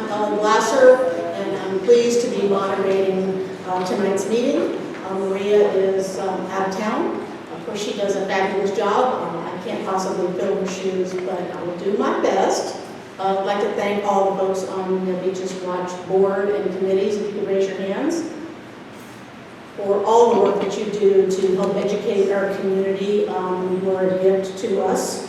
Glasser, and I'm pleased to be moderating tonight's meeting. Maria is out of town. Of course, she does a fabulous job. I can't possibly fill her shoes, but I will do my best. I'd like to thank all the folks on the Beaches Watch board and committees, if you could raise your hands, for all the work that you do to help educate our community. You are a gift to us.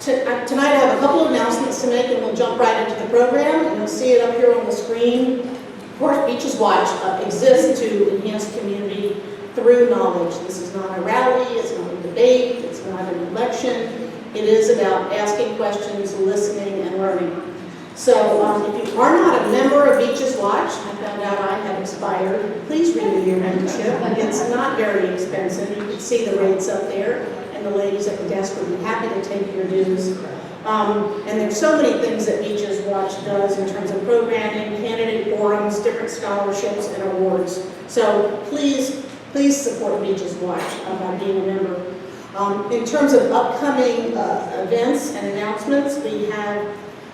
Tonight I have a couple of announcements to make, and we'll jump right into the program, and you'll see it up here on the screen. Of course, Beaches Watch exists to enhance community through knowledge. This is not a rally, it's not a debate, it's not an election. It is about asking questions, listening, and learning. So if you are not a member of Beaches Watch, I found out I had expired, please renew your membership. It's not very expensive. You can see the rates up there, and the ladies at the desk would be happy to take your dues. And there's so many things that Beaches Watch does in terms of programming, candidate forums, different scholarships, and awards. So please support Beaches Watch by being a member. In terms of upcoming events and announcements, we have,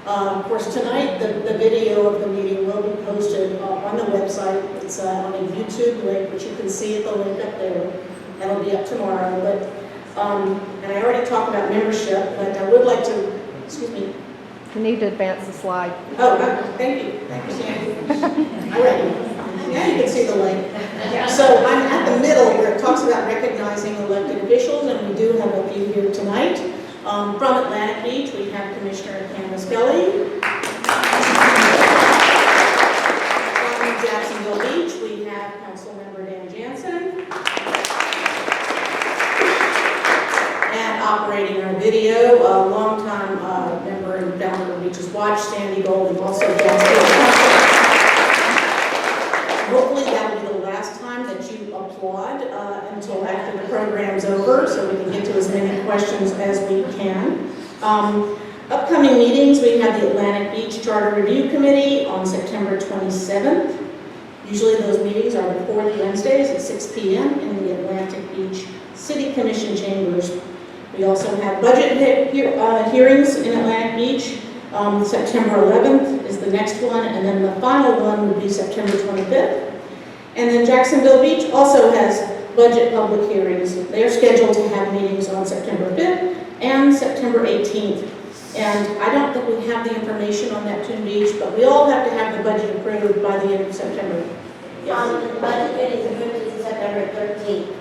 of course, tonight the video of the meeting will be posted on the website. It's on a YouTube link, which you can see at the link up there. That'll be up tomorrow. But and I already talked about membership, but I would like to, excuse me. You need to advance the slide. Oh, thank you. Thank you, Sandy. I'm ready. Now you can see the link. So I'm at the middle where it talks about recognizing elected officials, and we do have a few here tonight. From Atlantic Beach, we have Commissioner Candace Kelly. From Jacksonville Beach, we have Councilmember Dan Jansen. And operating our video, a longtime member and founder of Beaches Watch, Sandy Golden, also Jacksonville. Hopefully that will be the last time that you applaud until after the program's over, so we can get to as many questions as we can. Upcoming meetings, we have the Atlantic Beach Charter Review Committee on September 27th. Usually those meetings are the fourth Wednesdays at 6 p.m. in the Atlantic Beach City Commission chambers. We also have budget hearings in Atlantic Beach. September 11th is the next one, and then the final one would be September 25th. And then Jacksonville Beach also has budget public hearings. They're scheduled to have meetings on September 5th and September 18th. And I don't think we have the information on Neptune Beach, but we all have to have the budget approved by the end of September. Yes. The budget is approved to September 13th.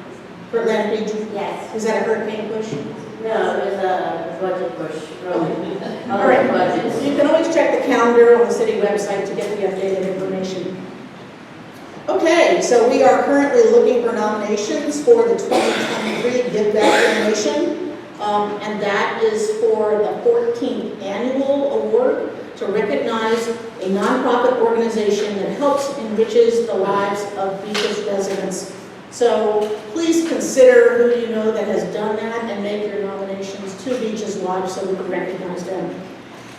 For Atlantic Beach? Yes. Is that a hurricane push? No, it was a budget push. Okay. All right. Budgets. You can always check the calendar on the city website to get the updated information. Okay, so we are currently looking for nominations for the 2023 Give Back Donation, and that is for the 14th Annual Award to recognize a nonprofit organization that helps enriches the lives of Beaches residents. So please consider who you know that has done that and make your nominations to Beaches Watch so we can recognize them.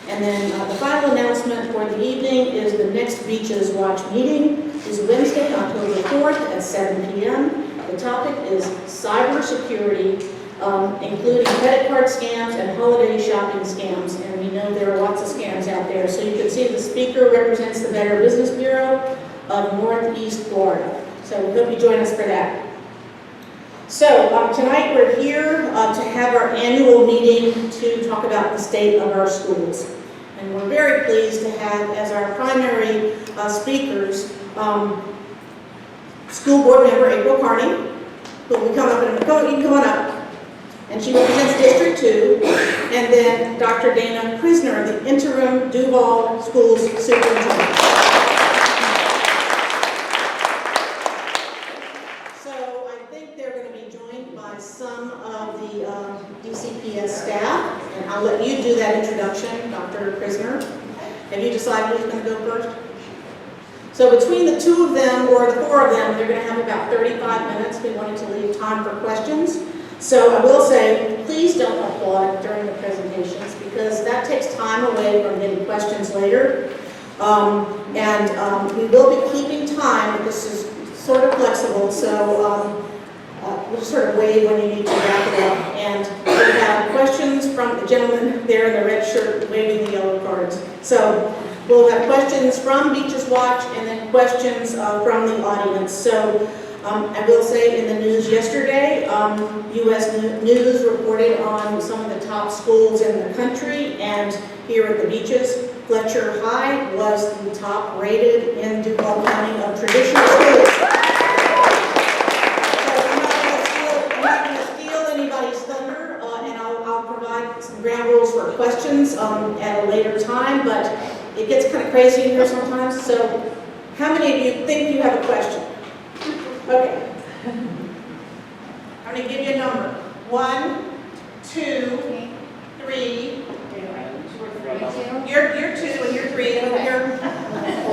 And then the final announcement for the evening is the next Beaches Watch meeting is Wednesday, October 4th at 7 p.m. The topic is cybersecurity, including credit card scams and holiday shopping scams. And we know there are lots of scams out there. So you can see the speaker represents the Better Business Bureau of Northeast Florida. So we hope you join us for that. So tonight we're here to have our annual meeting to talk about the state of our schools. And we're very pleased to have as our primary speakers school board member April Carney, who will come up and you can come on up. And she represents District 2. And then Dr. Dana Kriznar, the Interim Duval Schools Superintendent. Some of the DCPS staff, and I'll let you do that introduction, Dr. Kriznar. Have you decided who's going to go first? So between the two of them, or the four of them, they're going to have about 35 minutes. We wanted to leave time for questions. So I will say, please don't applaud during the presentations, because that takes time away from getting questions later. We will be keeping time, but this is sort of flexible, so we'll just sort of wave when you need to wrap it up. And we have questions from the gentleman there in the red shirt waving the yellow cards. So we'll have questions from Beaches Watch and then questions from the audience. So I will say in the news yesterday, U.S. News reported on some of the top schools in the country, and here at the Beaches, Fletcher High was the top rated in Duval County of traditional schools. So I'm not going to steal anybody's thunder, and I'll provide some ground rules for questions at a later time, but it gets kind of crazy in here sometimes. So how many of you think you have a question? Okay. I'm going to give you a number. 1, 2, 3. You're 2 and you're 3 and you're 4,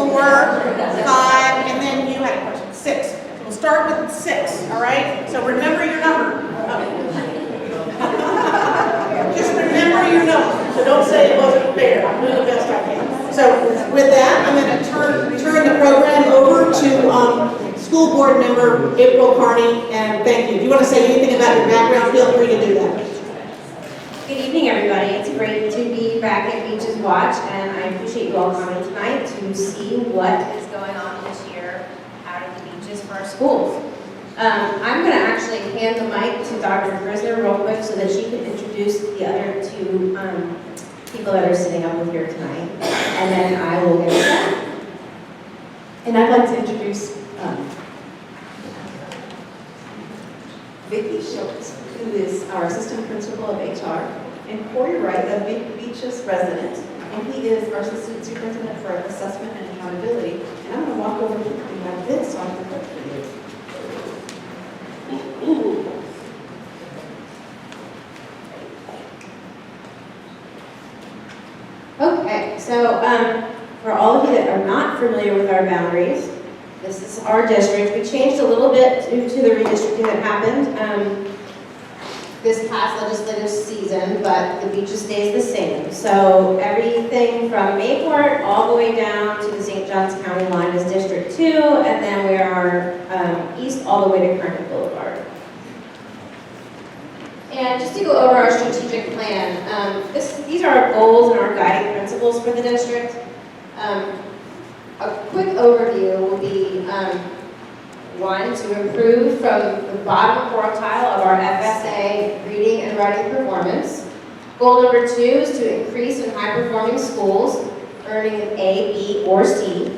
5, and then you had a question. 6. We'll start with 6. All right. So remember your number. Just remember your number. So don't say it wasn't fair. I'm doing the best I can. So with that, I'm going to turn the program over to School Board Member April Carney, and thank you. If you want to say anything about your background, feel free to do that. Good evening, everybody. It's great to be back at Beaches Watch, and I appreciate you all coming tonight to see what is going on this year out at the beaches for our schools. I'm going to actually hand the mic to Dr. Kriznar real quick so that she can introduce the other 2 people that are sitting up with here tonight, and then I will get started. And I'd like to introduce Vicki Schultz, who is our assistant principal of HR, and Corey Wright, a Beaches resident, and he is our assistant superintendent for assessment and accountability. And I'm going to walk over and have this on the book for you. Okay, so for all of you that are not familiar with our boundaries, this is our district. We changed a little bit due to the redistricting that happened this past legislative season, but the beaches stays the same. So everything from Mayport all the way down to the St. Johns County line is District 2, and then we are east all the way to Carney Boulevard. And just to go over our strategic plan, these are our goals and our guiding principles for the district. A quick overview will be 1, to improve from the bottom quartile of our FSA reading and writing performance. Goal number 2 is to increase in high-performing schools, earning an A, B, or C.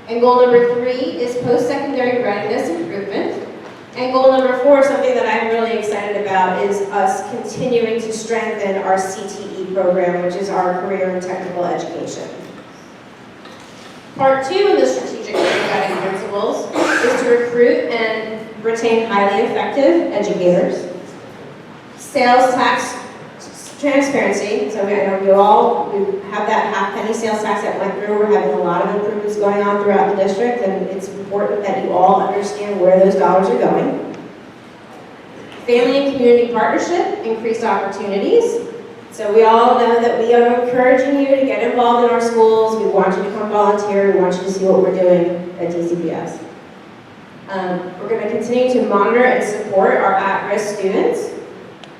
And goal number 3 is post-secondary readiness improvement. And goal number 4, something that I'm really excited about, is us continuing to strengthen our CTE program, which is our career and technical education. Part 2 of the strategic guiding principles is to recruit and retain highly effective educators. Sales tax transparency, so I know we have that half-penny sales tax that went through. We're having a lot of improvements going on throughout the district, and it's important that you all understand where those dollars are going. Family and community partnership, increased opportunities. So we all know that we are encouraging you to get involved in our schools. We want you to come volunteer. We want you to see what we're doing at DCPS. We're going to continue to monitor and support our at-risk students.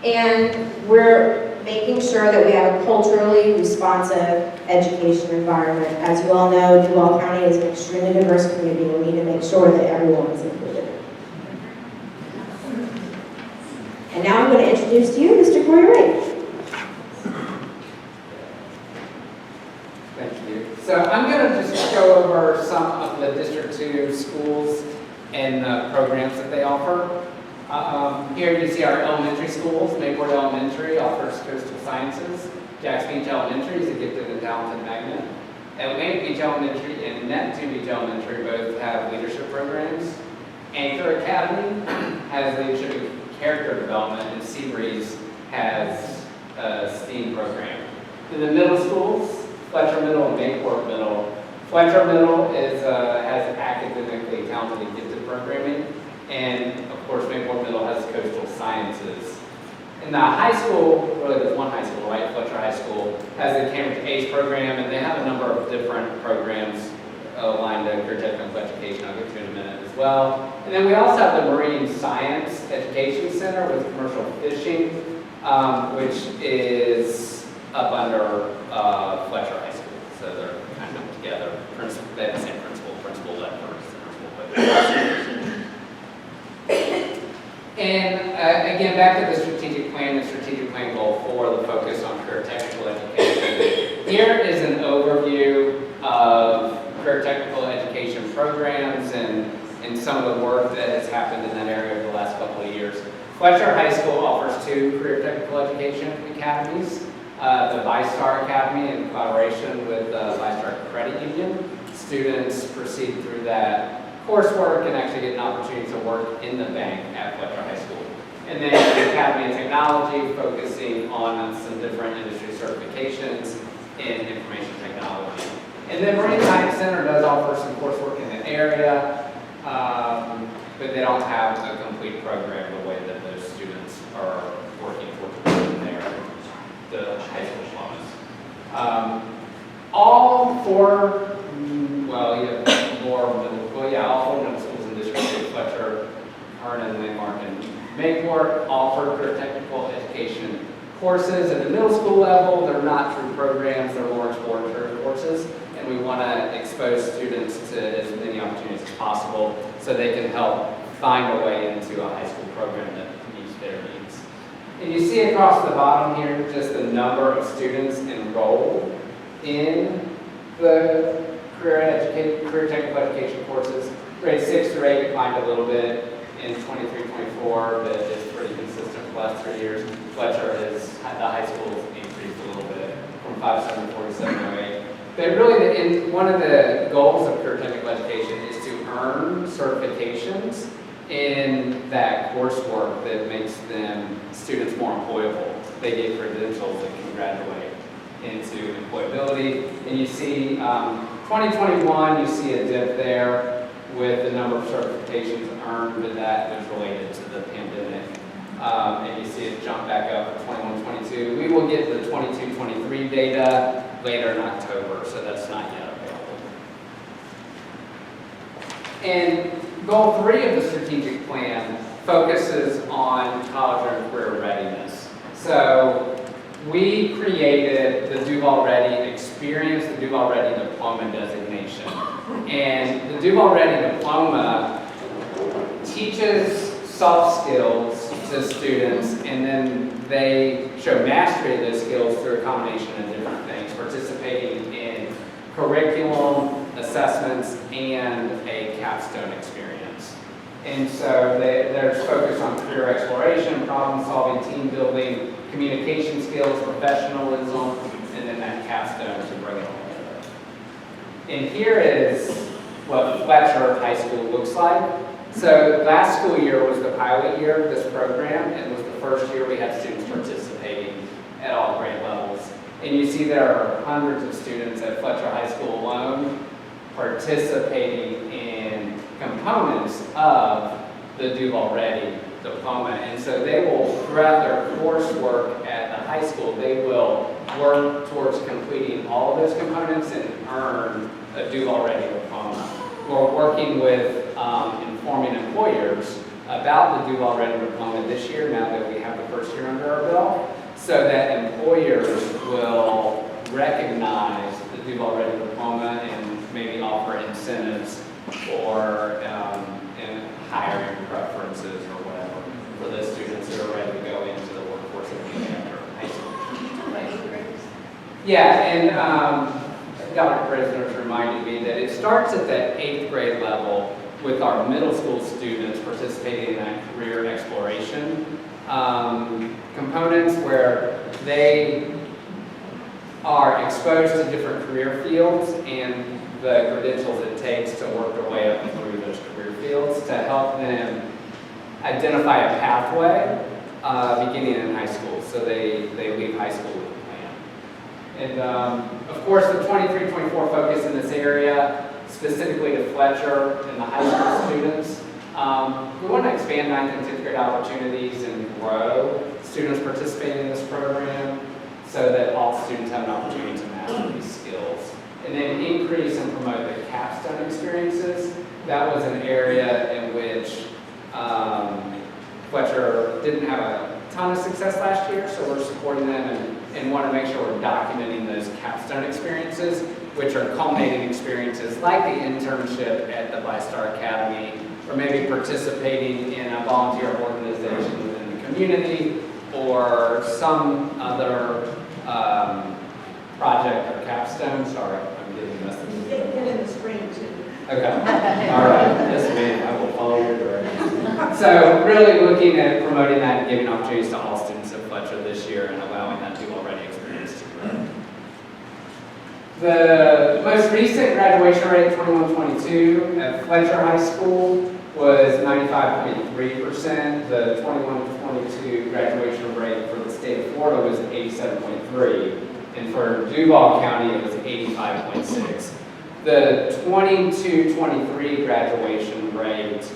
And we're making sure that we have a culturally responsive education environment. As you all know, Duval County is an extremely diverse community. We need to make sure that everyone is included. And now I'm going to introduce to you Mr. Corey Wright. Thank you. So I'm going to just go over some of the District 2 schools and the programs that they offer. Here you see our elementary schools. Mayport Elementary offers coastal sciences. Jacks Beach Elementary is a gifted and talented magnet. Atlantic Beach Elementary and Neptune Beach Elementary both have leadership programs. Anchor Academy has leadership and character development, and Seabreeze has a STEAM program. In the middle schools, Fletcher Middle and Mayport Middle. Fletcher Middle has academically talented and gifted programming, and of course Mayport Middle has coastal sciences. In the high school, really there's one high school, right? Fletcher High School has the Cambridge ACE program, and they have a number of different programs aligned to career technical education. I'll get to in a minute as well. And then we also have the Marine Science Education Center with commercial fishing, which is up under Fletcher High School. And again, back to the strategic plan and strategic plan goal 4, the focus on career technical education. Here is an overview of career technical education programs and some of the work that has happened in that area over the last couple of years. Fletcher High School offers 2 career technical education academies. The ViStar Academy in collaboration with the ViStar Credit Union. Students proceed through that coursework and actually get an opportunity to work in the bank at Fletcher High School. And then the Academy of Technology, focusing on some different industry certifications in information technology. And then Marine Science Center does offer some coursework in the area, but they don't have a complete program the way that those students are working towards the high school diplomas. All 4, well, you have more, well, yeah, all 4 middle schools in District 2, Fletcher, Carney, Landmark, and Mayport offer career technical education courses at the middle school level. They're not true programs, they're more exploratory courses, and we want to expose students to as many opportunities as possible so they can help find a way into a high school program that meets their needs. And you see across the bottom here just the number of students enrolled in the career technical education courses. Grades 6 through 8 declined a little bit in 23-24, but it's pretty consistent for the last 3 years. Fletcher the high school has increased a little bit from 574 to 708. But really, one of the goals of career technical education is to earn certifications in that coursework that makes them students more employable. They get credentials that can graduate into employability. And you see 2021, you see a dip there with the number of certifications earned, but that was related to the pandemic. And you see it jump back up for 21-22. We will get the 22-23 data later in October, so that's not yet available. And goal 3 of the strategic plan focuses on college and career readiness. So we created the Duval Ready Experience, the Duval Ready Diploma designation. And the Duval Ready Diploma teaches soft skills to students, and then they show mastery of those skills through a combination of different things, participating in curriculum, assessments, and a capstone experience. And so there's focus on career exploration, problem solving, team building, communication skills, professionalism, and then that capstone to bring it all together. And here is what Fletcher High School looks like. So last school year was the pilot year of this program, and was the first year we had students participating at all grade levels. And you see there are hundreds of students at Fletcher High School alone participating in components of the Duval Ready Diploma. And so they will, throughout their coursework at the high school, they will work towards completing all of those components and earn a Duval Ready Diploma. We're working with informing employers about the Duval Ready Diploma this year, now that we have the first year under our belt, so that employers will recognize the Duval Ready Diploma and maybe offer incentives or hiring preferences or whatever for the students who are ready to go into the workforce after high school. Yeah, and Dr. Kriznar reminded me that it starts at the 8th grade level with our middle school students participating in that career exploration components where they are exposed to different career fields and the credentials it takes to work their way up through those career fields to help them identify a pathway beginning in high school, so they leave high school with a plan. And of course, the 23-24 focus in this area, specifically to Fletcher and the high school students, we want to expand 9th and 10th grade opportunities and grow students participating in this program so that all students have an opportunity to master these skills. And then increase and promote the capstone experiences. That was an area in which Fletcher didn't have a ton of success last year, so we're supporting them and want to make sure we're documenting those capstone experiences, which are culminating experiences like the internship at the ViStar Academy, or maybe participating in a volunteer organization organization within the community or some other project or capstone. Sorry, I'm getting messages. Get in the screen too. Okay, all right, yes ma'am, I will follow your directions. So really looking at promoting that and giving opportunities to all students at Fletcher this year and allowing that to already experience to grow. The most recent graduation rate, 21-22, at Fletcher High School was 95.3%. The 21-22 graduation rate for the state of Florida was 87.3%. And for Duval County, it was 85.6%. The 22-23 graduation rate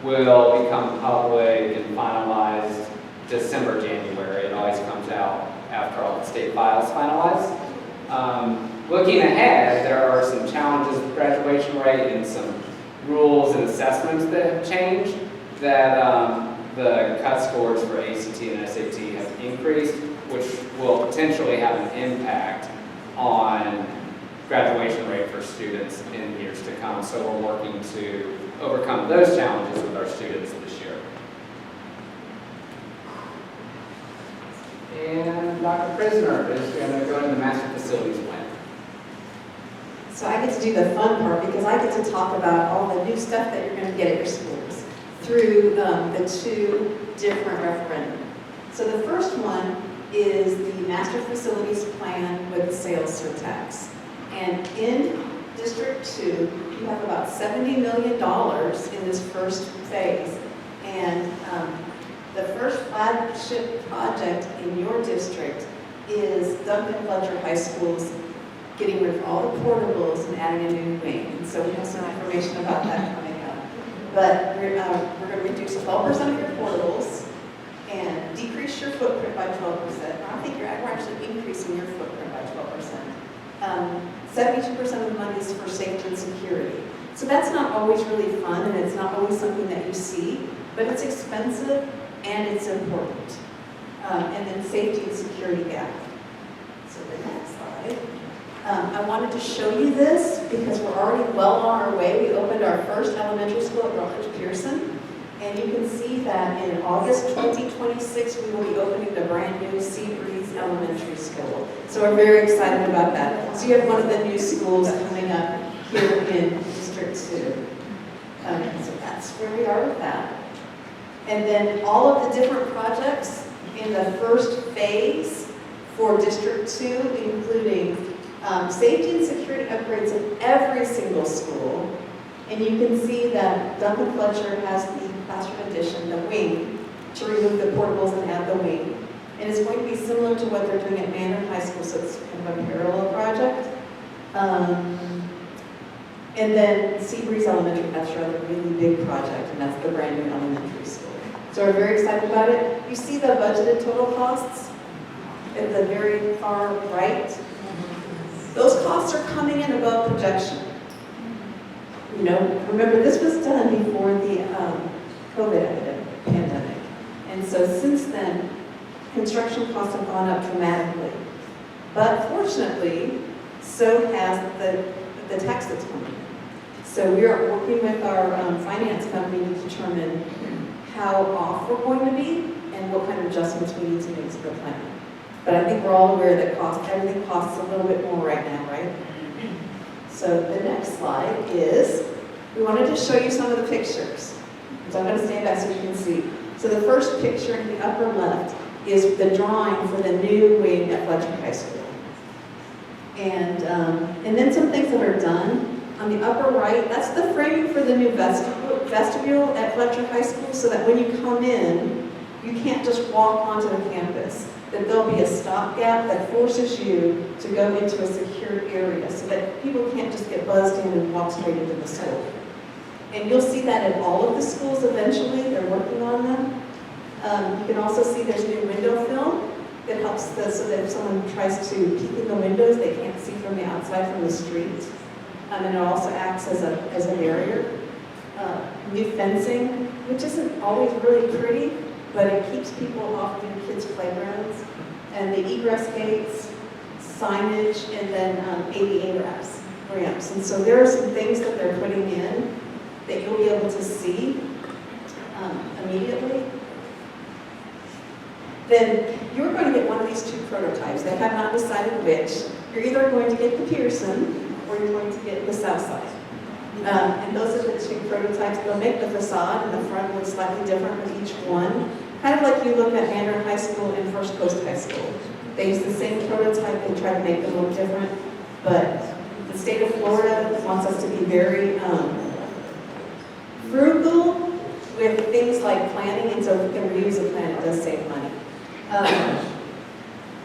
will become public and finalized December, January. It always comes out after all the state files finalize. Looking ahead, there are some challenges with graduation rate and some rules and assessments that have changed that the cut scores for ACT and SAT have increased, which will potentially have an impact on graduation rate for students in years to come. So we're working to overcome those challenges with our students this year. And Dr. Kriznar is going to go into the master facilities plan. So I get to do the fun part because I get to talk about all the new stuff that you're going to get at your schools through the two different referenda. So the first one is the master facilities plan with the sales surtax. And in District 2, you have about $70 million in this first phase. And the first flagship project in your district is Duncan Fletcher High School's getting rid of all the portables and adding a new wing. And so we have some information about that coming up. But we're going to reduce 12% of your portables and decrease your footprint by 12%. I think we're actually increasing your footprint by 12%. 72% of the money is for safety and security. So that's not always really fun, and it's not always something that you see, but it's expensive and it's important. And then safety and security gap. So the next slide. I wanted to show you this because we're already well on our way. We opened our first elementary school at Rutledge Pearson. And you can see that in August 2026, we will be opening the brand new Seabreeze Elementary School. So we're very excited about that. So you have one of the new schools coming up here in District 2. So that's where we are with that. And then all of the different projects in the first phase for District 2, including safety and security upgrades in every single school. And you can see that Duncan Fletcher has the classroom addition, the wing, to remove the portables and add the wing. And it's going to be similar to what they're doing at Manor High School, so it's kind of a parallel project. And then Seabreeze Elementary, that's your other really big project, and that's the brand new elementary school. So we're very excited about it. You see the budgeted total costs at the very far right? Those costs are coming in above projection. You know, remember this was done before the COVID pandemic. And so since then, construction costs have gone up dramatically. But fortunately, so has the tax that's coming. So we are working with our finance company to determine how off we're going to be and what kind of adjustments we need to make to the plan. But I think we're all aware that everything costs a little bit more right now, right? So the next slide is, we wanted to show you some of the pictures. So I'm going to stand back so you can see. So the first picture in the upper left is the drawing for the new wing at Fletcher High School. And then some things that are done. On the upper right, that's the framing for the new vestibule at Fletcher High School, so that when you come in, you can't just walk onto the campus. That there'll be a stopgap that forces you to go into a secure area so that people can't just get buzzed in and walk straight into the school. And you'll see that at all of the schools eventually. They're working on them. You can also see there's new window film that helps so that if someone tries to peek in the windows, they can't see from the outside from the street. And it also acts as a barrier. New fencing, which isn't always really pretty, but it keeps people off your kids' playgrounds. And the egress gates, signage, and then ADA ramps. And so there are some things that they're putting in that you'll be able to see immediately. then you're going to get one of these two prototypes. They have not decided which. You're either going to get the Pearson or you're going to get the South Side. And those are the two prototypes. They'll make the facade and the front look slightly different with each one. Kind of like you look at Mandarin High School and First Coast High School. They use the same prototype and try to make them look different. But the state of Florida wants us to be very frugal with things like planning, and so if we can reuse a plan, it does save money.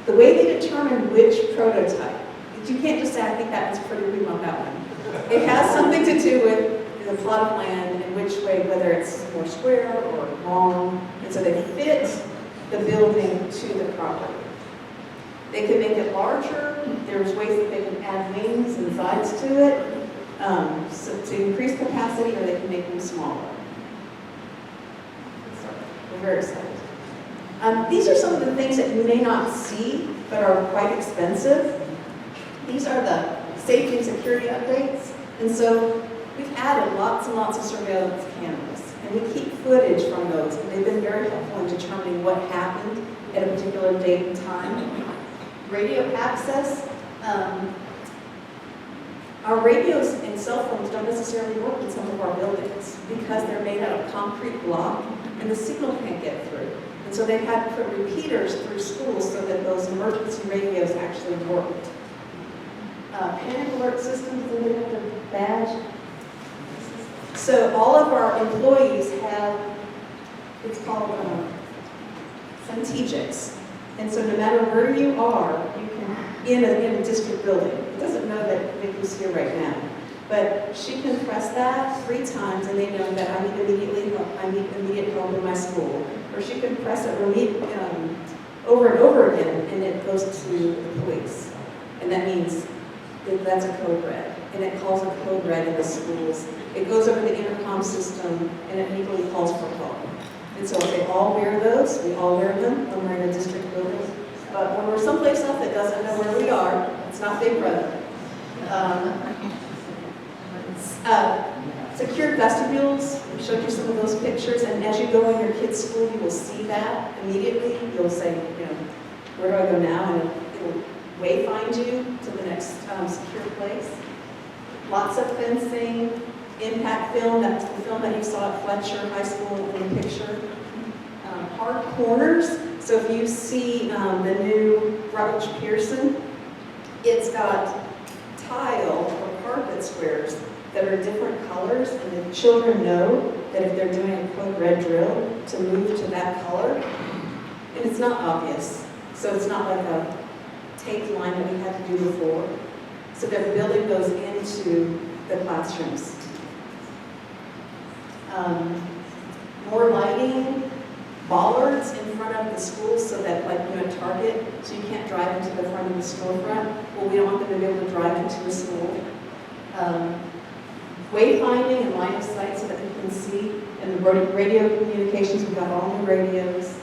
The way they determine which prototype, you can't just say, I think that one's pretty, we want that one. It has something to do with the plot of land and which way, whether it's more square or long, and so they fit the building to the property. They can make it larger. There's ways that they can add wings and sides to it so to increase capacity, or they can make them smaller. So we're very excited. These are some of the things that you may not see, but are quite expensive. These are the safety and security updates. And so we've added lots and lots of surveillance cameras, and we keep footage from those. And they've been very helpful in determining what happened at a particular date and time. Radio access. Our radios and cell phones don't necessarily work in some of our buildings because they're made out of concrete block and the signal can't get through. And so they've had to put repeaters through schools so that those emergency radios actually worked. Panic alert systems, they have the badge. So all of our employees have, it's called Centegics. And so no matter where you are, you can, in a district building, it doesn't know that Vicky's here right now, but she can press that 3 times and they know that I need immediate help in my school. Or she can press it over and over again and it goes to the police. And that means that's a code red. And it calls a code red in the schools. It goes over the intercom system and it immediately calls for help. And so if they all wear those, we all wear them when we're in a district building. But when we're someplace else that doesn't know where we are, it's not Big Brother. Secured vestibules, we showed you some of those pictures, and as you go in your kid's school, you will see that immediately. You'll say, where do I go now? And it'll wayfind you to the next secure place. Lots of fencing, impact film, that's the film that you saw at Fletcher High School in the picture. Hard corners, so if you see the new Rutledge Pearson, it's got tile or carpet squares that are different colors, and the children know that if they're doing a code red drill to move to that color, and it's not obvious. So it's not like a taped line that we had to do before. So they're building those into the classrooms. More lighting, bollards in front of the schools so that, like Target, so you can't drive into the front of the storefront. Well, we don't want them to be able to drive into a school. Wayfinding and line of sight so that you can see. And the radio communications, we've got all new radios.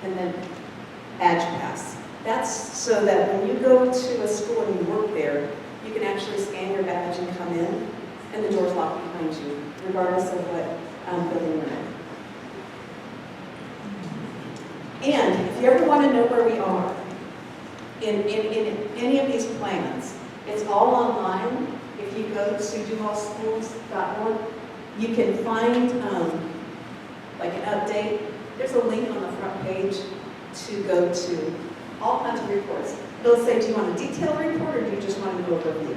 And then badge pass. That's so that when you go to a school and you work there, you can actually scan your badge and come in, and the door's locked behind you, regardless of what building you're in. And if you ever want to know where we are in any of these plans, it's all online. If you go to duvalschools.org, you can find like an update. There's a link on the front page to go to all kinds of reports. It'll say, do you want a detailed report or do you just want an overview?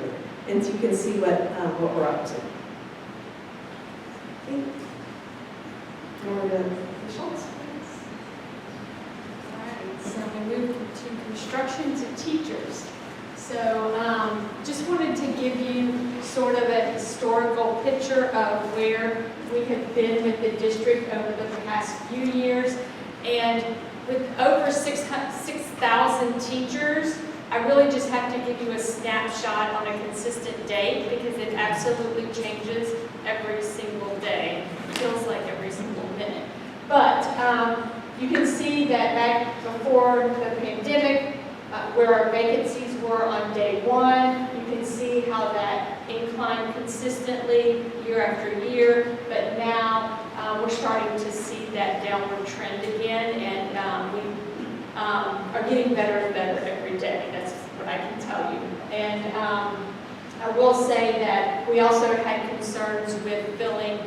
And you can see what we're up to. Okay. So we move to construction to teachers. So just wanted to give you sort of a historical picture of where we have been with the district over the past few years. And with over 6,000 teachers, I really just have to give you a snapshot on a consistent date because it absolutely changes every single day. It feels like every single minute. But you can see that back before the pandemic, where our vacancies were on day 1, you can see how that inclined consistently year after year, but now we're starting to see that downward trend again, and we are getting better and better every day. That's what I can tell you. And I will say that we also had concerns with filling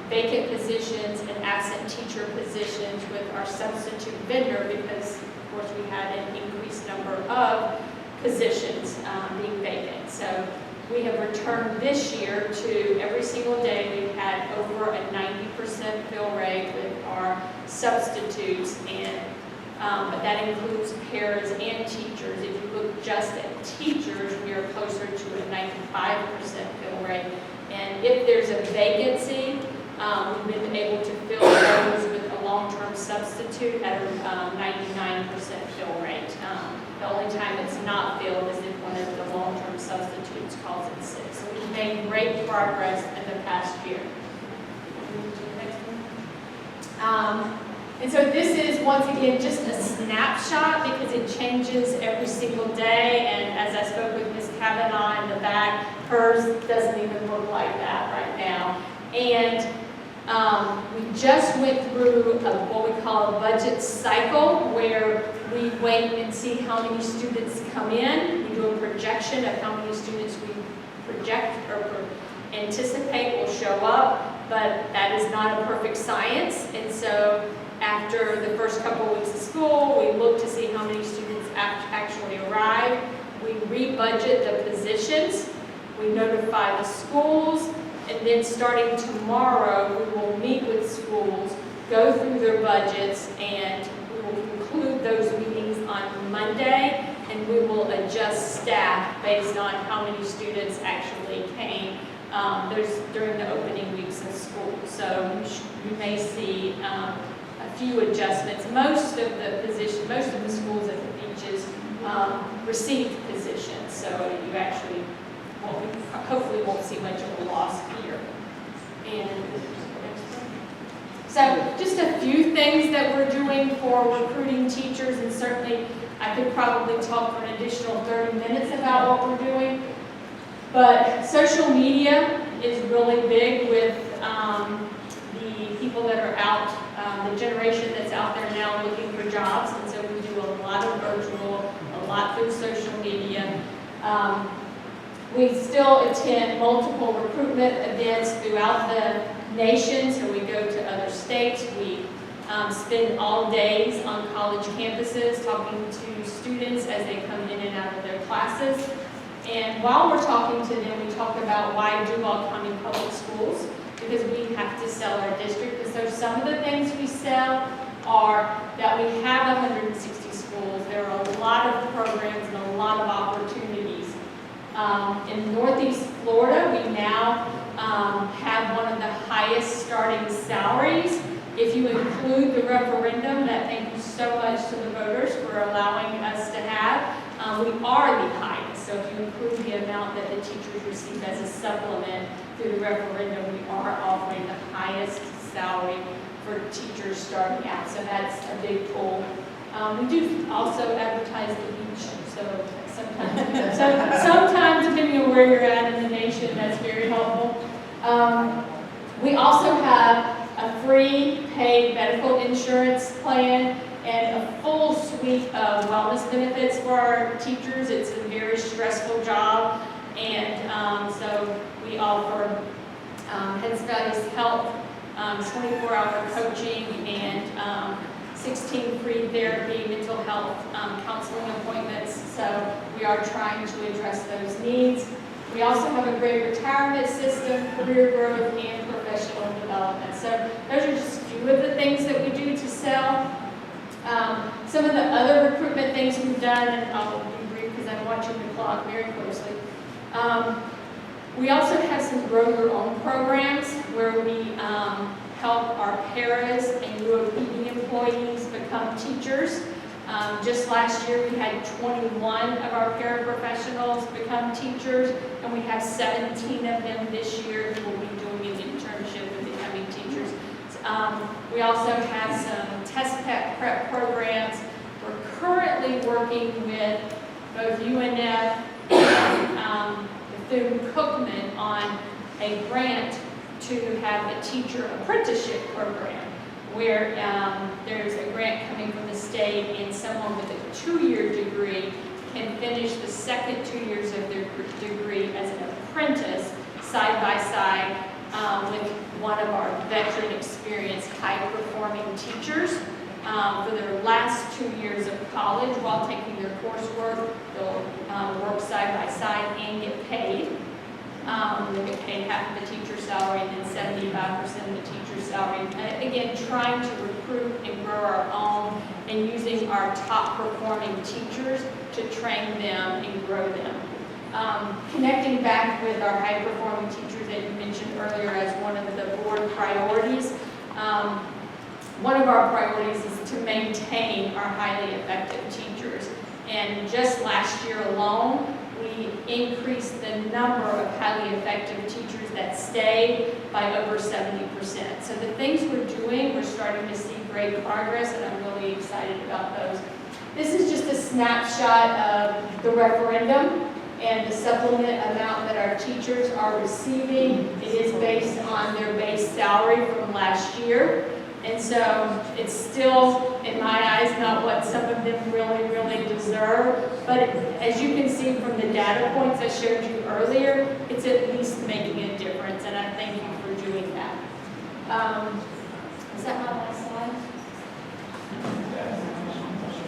vacant positions and absent teacher positions with our substitute vendor because, of course, we had an increased number of positions being vacant. So we have returned this year to every single day we've had over a 90% fill rate with our substitutes, and but that includes paras and teachers. If you look just at teachers, we are closer to a 95% fill rate. And if there's a vacancy, we've been able to fill those with a long-term substitute at a 99% fill rate. The only time it's not filled is if one of the long-term substitutes calls in sick. So we've made great progress in the past year. And so this is, once again, just a snapshot because it changes every single day. And as I spoke with Ms. Kavanaugh in the back, hers doesn't even look like that right now. And we just went through what we call a budget cycle where we wait and see how many students come in. We do a projection of how many students we project or anticipate will show up, but that is not a perfect science. And so after the first couple of weeks of school, we look to see how many students actually arrive. We re-budget the positions. We notify the schools. And then starting tomorrow, we will meet with schools, go through their budgets, and we will conclude those meetings on Monday, and we will adjust staff based on how many students actually came during the opening weeks of school. So you may see a few adjustments. Most of the schools at the beaches received positions, so you actually hopefully won't see much of a loss here. And so just a few things that we're doing for recruiting teachers, and certainly I could probably talk for an additional 30 minutes about what we're doing. But social media is really big with the people that are out, the generation that's out there now looking for jobs, and so we do a lot of virtual, a lot through social media. We still attend multiple recruitment events throughout the nation, so we go to other states. We spend all days on college campuses talking to students as they come in and out of their classes. And while we're talking to them, we talk about why Duval County Public Schools, because we have to sell our district. And so some of the things we sell are that we have 160 schools. There are a lot of programs and a lot of opportunities. In Northeast Florida, we now have one of the highest starting salaries. If you include the referendum, that thank you so much to the voters for allowing us to have, we are the highest. So if you include the amount that the teachers receive as a supplement through the referendum, we are offering the highest salary for teachers starting out. So that's a big pull. We do also advertise the beach, so sometimes depending on where you're at in the nation, that's very helpful. We also have a free paid medical insurance plan and a full suite of wellness benefits for our teachers. It's a very stressful job, and so we offer Head Studies Health, 24-hour coaching, and 16 free therapy, mental health counseling appointments. So we are trying to address those needs. We also have a great retirement system, career growth, and professional development. So those are just a few of the things that we do to sell. Some of the other recruitment things we've done, and I'll be brief because I'm watching the clock very closely. We also have some grow your own programs where we help our paras and UOPD employees become teachers. Just last year we had 21 of our paraprofessionals become teachers, and we have 17 of them this year who will be doing an internship with becoming teachers. We also have some test prep programs. We're currently working with both UNF and Bethune-Cookman on a grant to have a teacher apprenticeship program. where there's a grant coming from the state and someone with a 2-year degree can finish the second 2 years of their degree as an apprentice side by side with one of our veteran experienced high-performing teachers. For their last 2 years of college while taking their coursework, they'll work side by side and get paid. They get paid half of the teacher's salary and then 75% of the teacher's salary. Again, trying to recruit and grow our own and using our top performing teachers to train them and grow them. Connecting back with our high performing teachers that you mentioned earlier as one of the board priorities. One of our priorities is to maintain our highly effective teachers. And just last year alone, we increased the number of highly effective teachers that stayed by over 70%. So the things we're doing, we're starting to see great progress, and I'm really excited about those. This is just a snapshot of the referendum and the supplement amount that our teachers are receiving. It is based on their base salary from last year. And so it's still, in my eyes, not what some of them really deserve. But as you can see from the data points I showed you earlier, it's at least making a difference. And I thank you for doing that. Is that my last slide?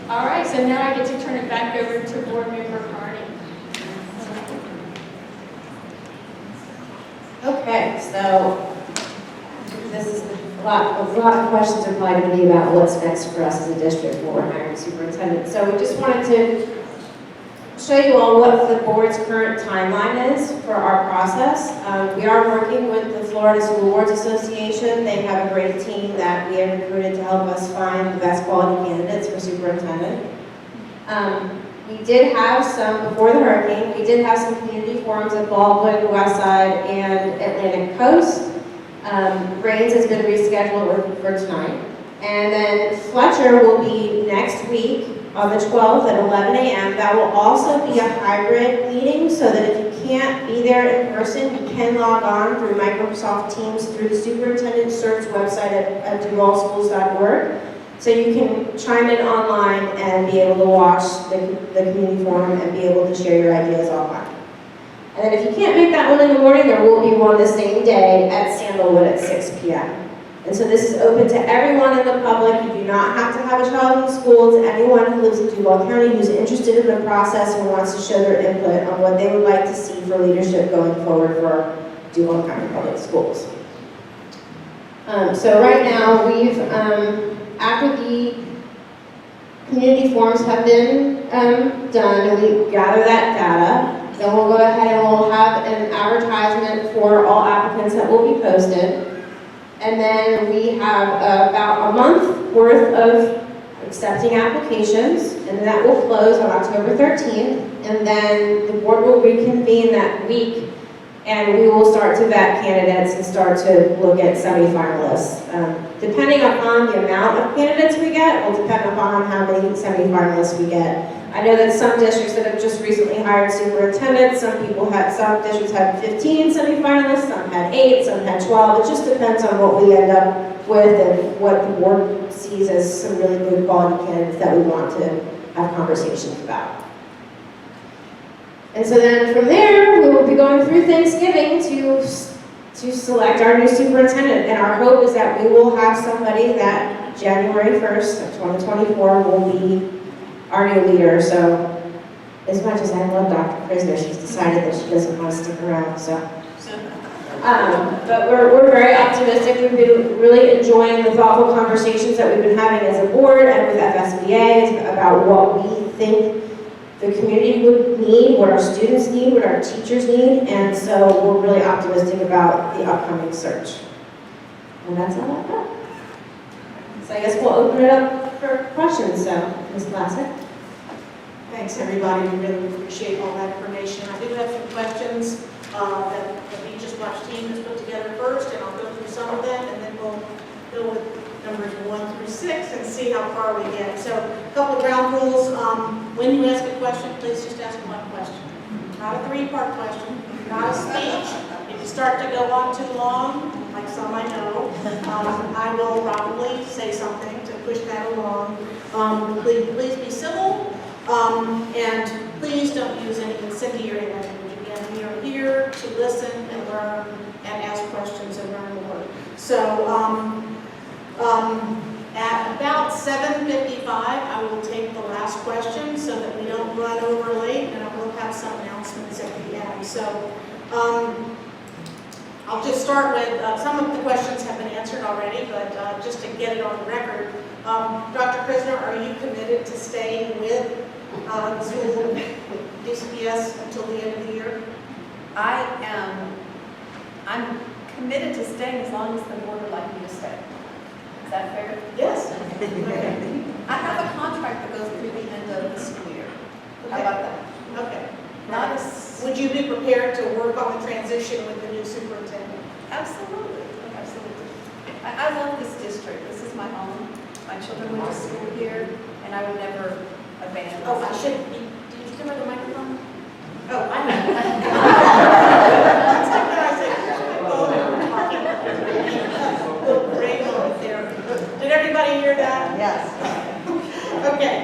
All right, so now I get to turn it back over to Board Member Carney. Okay, so this is a lot of questions are probably going to be about what's next for us as a district when we're hiring a superintendent. So we just wanted to show you all what the board's current timeline is for our process. We are working with the Florida School Boards Association. They have a great team that we have recruited to help us find the best quality candidates for superintendent. We did have some, before the hurricane, we did have some community forums at Baldwin, Westside, and Atlantic Coast. Rains has been rescheduled for tonight. And then Fletcher will be next week on the 12th at 11 a.m. That will also be a hybrid meeting so that if you can't be there in person, you can log on through Microsoft Teams through the superintendent search website at duvalschools.org. So you can chime in online and be able to watch the community forum and be able to share your ideas online. And then if you can't make that one in the morning, there will be one the same day at Sandalwood at 6 p.m. And so this is open to everyone in the public. You do not have to have a child in school. It's anyone who lives in Duval County who's interested in the process and wants to show their input on what they would like to see for leadership going forward for Duval County Public Schools. So right now, we've, after the community forums have been done and we gather that data, then we'll go ahead and we'll have an advertisement for all applicants that will be posted. And then we have about a month worth of accepting applications, and that will close on October 13th. And then the board will reconvene that week, and we will start to vet candidates and start to look at semifinalists. Depending upon the amount of candidates we get, will depend upon how many semifinalists we get. I know that some districts that have just recently hired superintendents, some districts had 15 semifinalists, some had 8, some had 12. It just depends on what we end up with and what the board sees as some really good quality candidates that we want to have conversations about. And so then from there, we will be going through Thanksgiving to select our new superintendent. And our hope is that we will have somebody that January 1st of 2024 will be our new leader. So as much as I love Dr. Kriznar, she's decided that she doesn't want to stick around. So, but we're very optimistic. We've been really enjoying the thoughtful conversations that we've been having as a board and with FSBA about what we think the community would need, what our students need, what our teachers need, and so we're really optimistic about the upcoming search. And that's all I've got. So I guess we'll open it up for questions. So, Ms. Classic. Thanks, everybody. We really appreciate all that information. I do have some questions that the Beaches Watch team has put together first, and I'll go through some of them, and then we'll go with numbers 1 through 6 and see how far we get. So, a couple of ground rules. When you ask a question, please just ask one question. Not a 3-part question, not a speech. If you start to go on too long, like some I know. I will probably say something to push that along. Please be civil, and please don't use any incendiary language. Again, we are here to listen and learn and ask questions and learn more. So at about 7:55, I will take the last question so that we don't run over late, and I will have some announcements at the end. So I'll just start with, some of the questions have been answered already, but just to get it on the record, Dr. Kriznar, are you committed to staying with the school DCPS until the end of the year? I'm committed to staying as long as the board would like me to stay. Is that fair? Yes. Okay. I have a contract that goes through the end of the school year. How about that? Okay. Not as, Would you be prepared to work on the transition with the new superintendent? absolutely, absolutely. I love this district. This is my home. My children went to school here, and I would never abandon. Oh, I this. should be, did you give her the microphone? Oh, I know. It's like when I say, oh, great moment there. Did everybody hear that? Yes. Okay.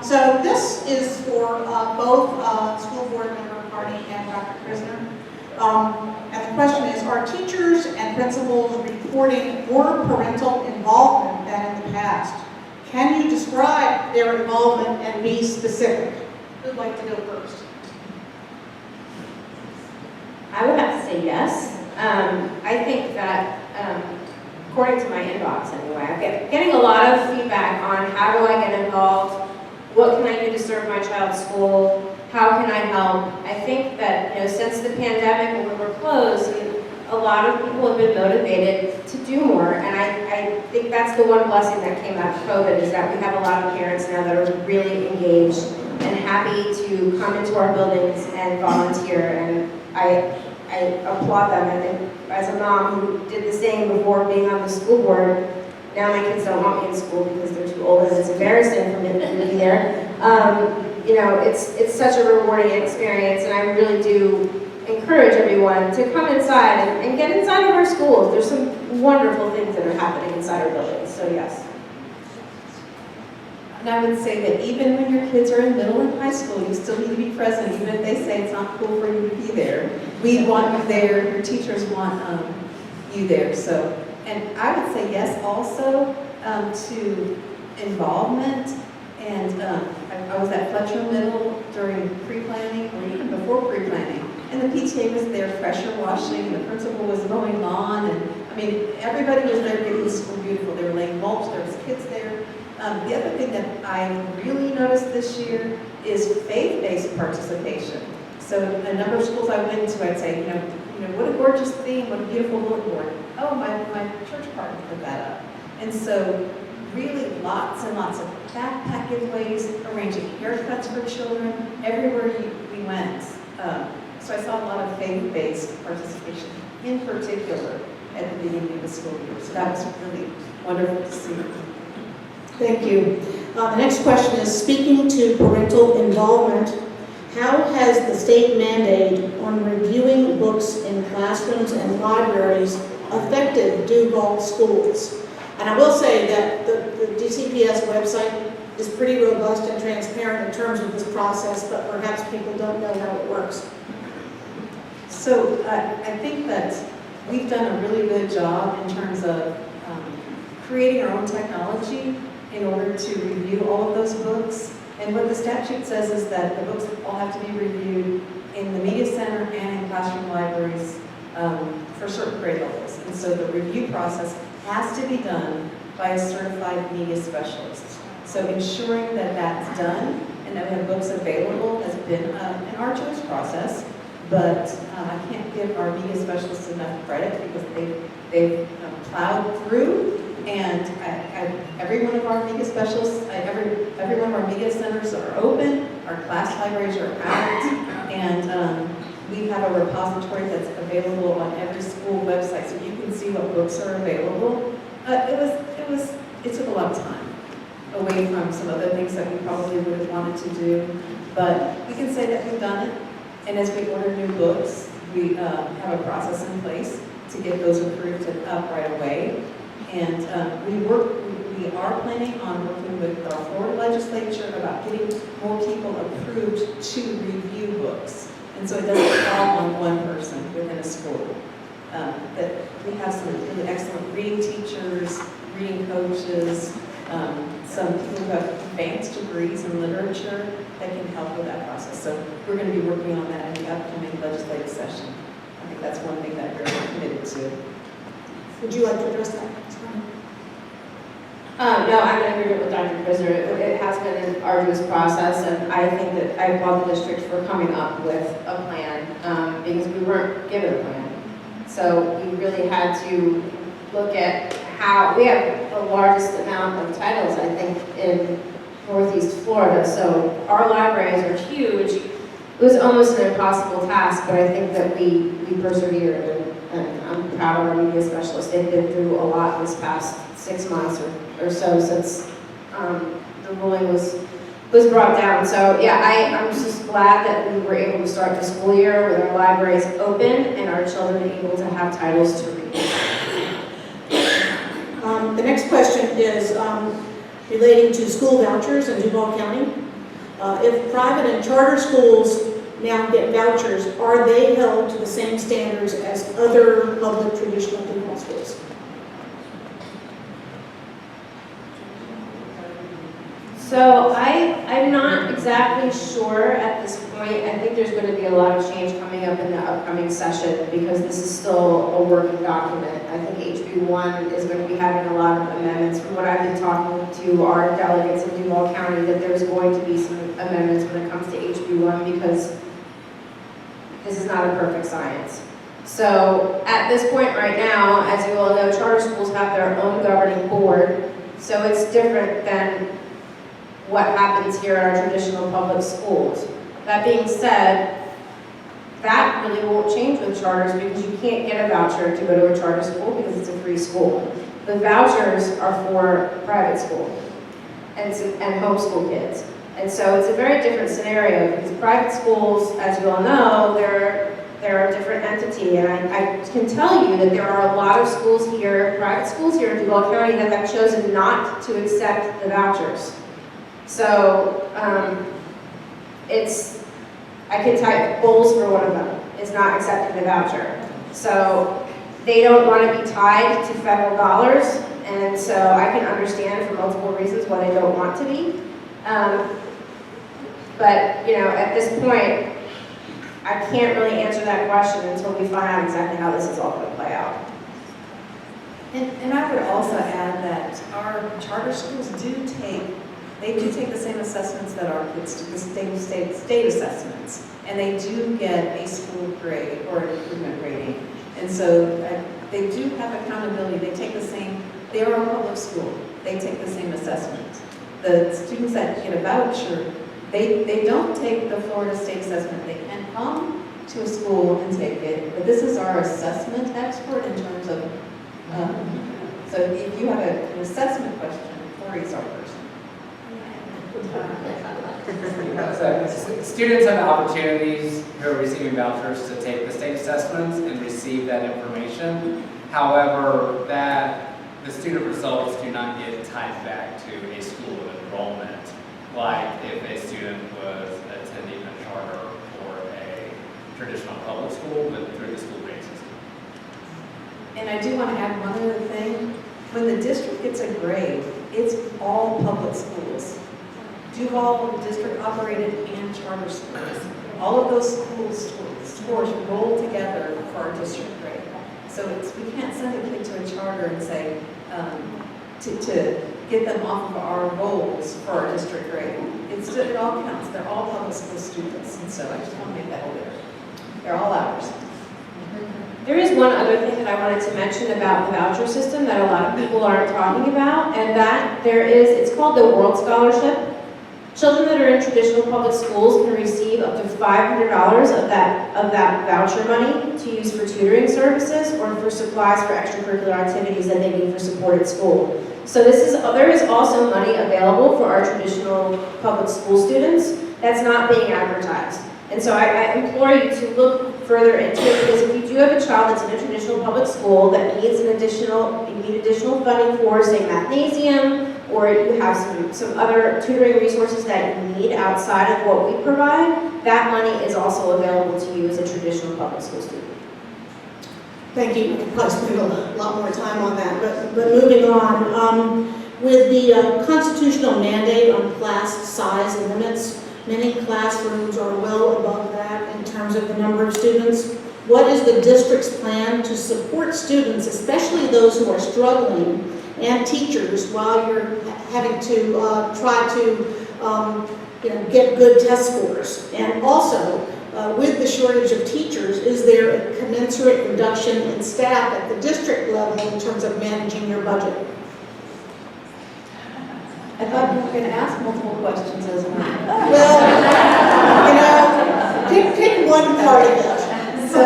So this is for both school board member Carney and Dr. Kriznar. And the question is, are teachers and principals reporting more parental involvement than in the past? Can you describe their involvement and be specific? Who'd like to go first? I would have to say yes. I think that, according to my inbox anyway, I'm getting a lot of feedback on how do I get involved, what can I do to serve my child's school, how can I help. I think that, since the pandemic when we were closed, a lot of people have been motivated to do more, and I think that's the one blessing that came out of COVID, is that we have a lot of parents now that are really engaged and happy to come into our buildings and volunteer, and I applaud them. And as a mom who did the same before being on the school board, now my kids don't want me in school because they're too old and it's embarrassing for me to be there. It's such a rewarding experience, and I really do encourage everyone to come inside and get inside of our schools. There's some wonderful things that are happening inside our buildings, so yes. And I would say that even when your kids are in middle and high school, you still need to be present, even if they say it's not cool for you to be there. We want you there, your teachers want you there. So, and I would say yes also to involvement. And I was at Fletcher Middle during pre-planning, or even before pre-planning, and the PTA was there pressure washing, and the principal was mowing lawn, and I mean, everybody was there getting the school beautiful. They were laying mulch, there was kids there. The other thing that I really noticed this year is faith-based participation. So a number of schools I went to, I'd say, what a gorgeous theme, what a beautiful bulletin board. Oh, my church partner put that up. And so really lots and lots of backpack giveaways, arranging haircuts for children, everywhere we went. So I saw a lot of faith-based participation, in particular, at the beginning of the school year. So that was really wonderful to see. Thank you. The next question is, speaking to parental involvement, how has the state mandate on reviewing books in classrooms and libraries affected Duval schools? And I will say that the DCPS website is pretty robust and transparent in terms of this process, but perhaps people don't know how it works. So I think that we've done a really good job in terms of creating our own technology in order to review all of those books. And what the statute says is that the books all have to be reviewed in the media center and in classroom libraries for certain grade levels. And so the review process has to be done by a certified media specialist. So ensuring that that's done and that we have books available has been an arduous process, but I can't give our media specialists enough credit because they've plowed through, and every one of our media specialists, every one of our media centers are open, our class libraries are out, and we have a repository that's available on every school website, so you can see what books are available. It took a lot of time away from some other things that we probably would have wanted to do, but we can say that we've done it. And as we order new books, we have a process in place to get those approved and up right away. And we are planning on working with our Florida legislature about getting more people approved to review books. And so it doesn't fall on one person within a school. That we have some really excellent reading teachers, reading coaches, some people who have advanced degrees in literature that can help with that process. So we're going to be working on that in the upcoming legislative session. I think that's one thing that we're committed to. Would you like to address that? No, I'm in agreement with Dr. Kriznar. It has been an arduous process, and I think that I applaud the district for coming up with a plan because we weren't given a plan. So we really had to look at how, we have the largest amount of titles, I think, in Northeast Florida. So our libraries are huge. It was almost an impossible task, but I think that we persevered, and I'm proud of our media specialists. They've been through a lot this past 6 months or so since the ruling was brought down. So yeah, I'm just glad that we were able to start the school year with our libraries open and our children able to have titles to read. The next question is relating to school vouchers in Duval County. If private and charter schools now get vouchers, are they held to the same standards as other public traditional Duval schools? So I'm not exactly sure at this point. I think there's going to be a lot of change coming up in the upcoming session because this is still a working document. I think HB1 is going to be having a lot of amendments. From what I've been talking to our delegates in Duval County, that there's going to be some amendments when it comes to HB1 because this is not a perfect science. So at this point right now, as you all know, charter schools have their own governing board. So it's different than what happens here in our traditional public schools. That being said, that really won't change with charters because you can't get a voucher to go to a charter school because it's a free school. The vouchers are for private school and homeschool kids. And so it's a very different scenario because private schools, as you all know, they're a different entity. And I can tell you that there are a lot of schools here, private schools here in Duval County that have chosen not to accept the vouchers. So I can type Bowles for one of them, is not accepting the voucher. So they don't want to be tied to federal dollars, and so I can understand for multiple reasons why they don't want to be. But, you know, at this point, I can't really answer that question until we find out exactly how this is all going to play out. And I would also add that our charter schools do take the same assessments that our kids do, the state assessments, and they do get a school grade or an improvement rating. And so they do have accountability. They take the same, they are a public school. They take the same assessment. The students that get a voucher, they don't take the Florida State assessment. They can come to a school and take it, but this is our assessment expert in terms of, so if you have an assessment question, Corey's our person. So, students have opportunities who are receiving vouchers to take the state assessments and receive that information. However, the student results do not get tied back to a school of enrollment, like if a student was attending a charter or a traditional public school, but through the school grade system. And I do want to add one other thing. When the district gets a grade, it's all public schools. Duval district operated and charter schools. All of those scores roll together for our district grade. So we can't send a kid to a charter and say, to get them off of our rolls for our district grade. It all counts. They're all public school students. And so I just want to make that clear. They're all ours. There is one other thing that I wanted to mention about the voucher system that a lot of people aren't talking about, and that it's called the World Scholarship. Children that are in traditional public schools can receive up to $500 of that voucher money to use for tutoring services or for supplies for extracurricular activities that they need for support at school. So there is also money available for our traditional public school students that's not being advertised. And so I implore you to look further into it, because if you do have a child that's in a traditional public school that needs you need additional funding for, say, mathnasium, or you have some other tutoring resources that you need outside of what we provide, that money is also available to you as a traditional public school student. Thank you. We could probably spend a lot more time on that, but moving on. With the constitutional mandate on class size limits, many classrooms are well above that in terms of the number of students. What is the district's plan to support students, especially those who are struggling, and teachers, while you're having to try to get good test scores? And also, with the shortage of teachers, is there a commensurate reduction in staff at the district level in terms of managing your budget? I thought you were going to ask multiple questions as well. Well, pick one part of it. So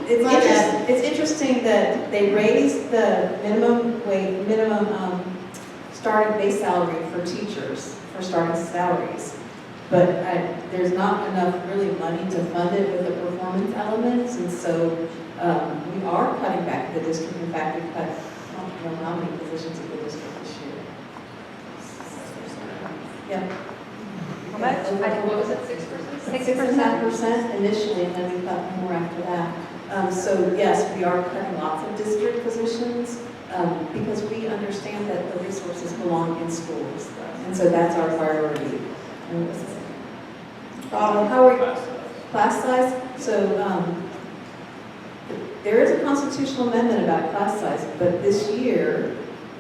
it's interesting that they raised the minimum starting base salary for teachers, for starting salaries. But there's not enough really money to fund it with the performance elements, and so we are cutting back the district. In fact, we cut, I don't know how many positions in the district this year. Yeah. How much? What was it, 6%? 6.5% initially, and then we cut more after that. So yes, we are cutting lots of district positions because we understand that the resources belong in schools, and so that's our priority. How are we? Class size? So there is a constitutional amendment about class size, but this year